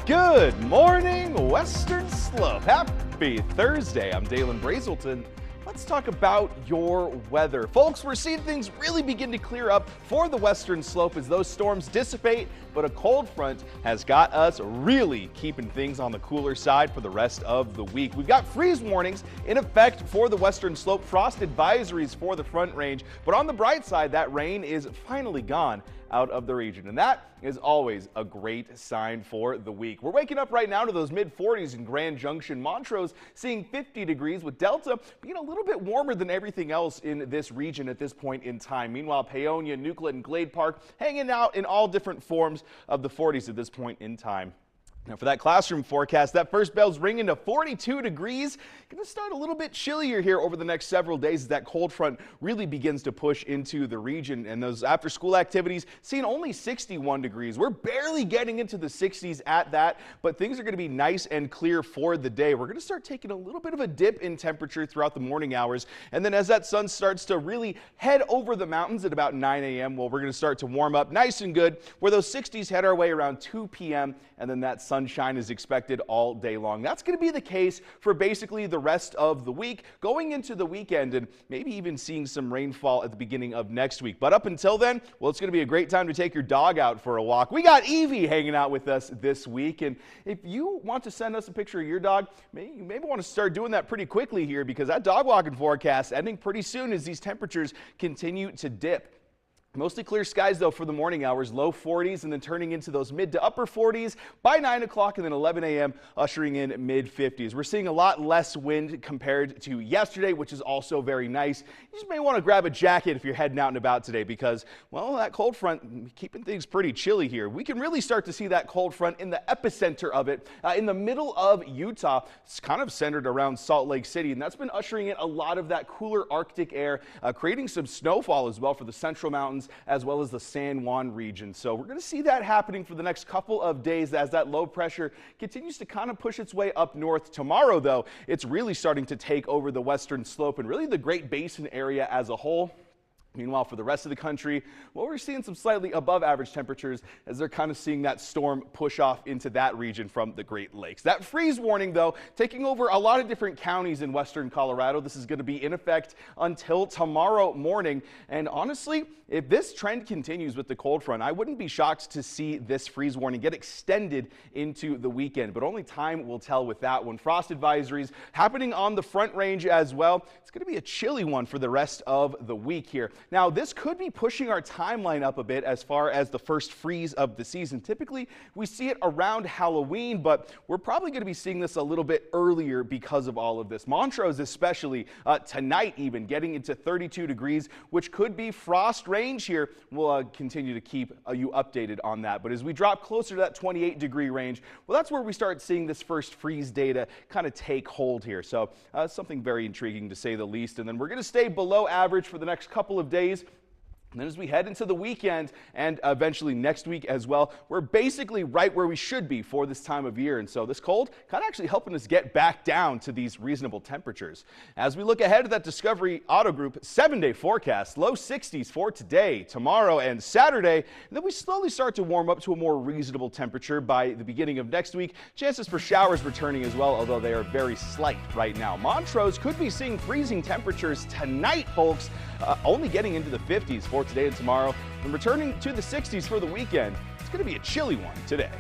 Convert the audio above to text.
Good morning, Western Slope. Happy Thursday. I'm Dalen Brazelton. Let's talk about your weather. Folks, we're seeing things really begin to clear up for the Western Slope as those storms dissipate, but a cold front has got us really keeping things on the cooler side for the rest of the week. We've got freeze warnings in effect for the Western Slope, frost advisories for the Front Range, but on the bright side, that rain is finally gone out of the region, and that is always a great sign for the week. We're waking up right now to those mid-40s in Grand Junction. Montrose seeing 50 degrees, with Delta being a little bit warmer than everything else in this region at this point in time. Meanwhile, Paonia, Nucleus, and Glade Park hanging out in all different forms of the 40s at this point in time. Now for that classroom forecast, that first bell's ringing to 42 degrees. Going to start a little bit chillier here over the next several days as that cold front really begins to push into the region. And those after school activities seeing only 61 degrees. We're barely getting into the 60s at that, but things are going to be nice and clear for the day. We're going to start taking a little bit of a dip in temperature throughout the morning hours. And then as that sun starts to really head over the mountains at about 9 a.m., well, we're going to start to warm up nice and good, where those 60s head our way around 2 p.m. and then that sunshine is expected all day long. That's going to be the case for basically the rest of the week, going into the weekend, and maybe even seeing some rainfall at the beginning of next week. But up until then, well, it's going to be a great time to take your dog out for a walk. We got Evie hanging out with us this week, and if you want to send us a picture of your dog, you maybe want to start doing that pretty quickly here, because that dog walking forecast ending pretty soon as these temperatures continue to dip. Mostly clear skies, though, for the morning hours, low 40s, and then turning into those mid to upper 40s by 9 o'clock, and then 11 a.m. ushering in mid 50s. We're seeing a lot less wind compared to yesterday, which is also very nice. You just may want to grab a jacket if you're heading out and about today because, well, that cold front keeping things pretty chilly here. We can really start to see that cold front in the epicenter of it in the middle of Utah. It's kind of centered around Salt Lake City, and that's been ushering in a lot of that cooler Arctic air, creating some snowfall as well for the Central Mountains, as well as the San Juan region. So we're going to see that happening for the next couple of days as that low pressure continues to kind of push its way up north. Tomorrow, though, it's really starting to take over the Western Slope and really the Great Basin area as a whole. Meanwhile, for the rest of the country, well, we're seeing some slightly above average temperatures as they're kind of seeing that storm push off into that region from the Great Lakes. That freeze warning, though, taking over a lot of different counties in western Colorado. This is going to be in effect until tomorrow morning. And honestly, if this trend continues with the cold front, I wouldn't be shocked to see this freeze warning get extended into the weekend. But only time will tell with that one. Frost advisories happening on the Front Range as well. It's going to be a chilly one for the rest of the week here. Now, this could be pushing our timeline up a bit as far as the first freeze of the season. Typically, we see it around Halloween, but we're probably going to be seeing this a little bit earlier because of all of this. Montrose especially tonight even getting into 32 degrees, which could be frost range here. We'll continue to keep you updated on that. But as we drop closer to that 28 degree range, well, that's where we start seeing this first freeze data kind of take hold here. So something very intriguing to say the least. And then we're going to stay below average for the next couple of days. And then as we head into the weekend and eventually next week as well, we're basically right where we should be for this time of year. And so this cold kind of actually helping us get back down to these reasonable temperatures. As we look ahead to that Discovery Auto Group 7-day forecast, low 60s for today, tomorrow, and Saturday. And then we slowly start to warm up to a more reasonable temperature by the beginning of next week. Chances for showers returning as well, although they are very slight right now. Montrose could be seeing freezing temperatures tonight, folks, only getting into the 50s for today and tomorrow, and returning to the 60s for the weekend. It's going to be a chilly one today.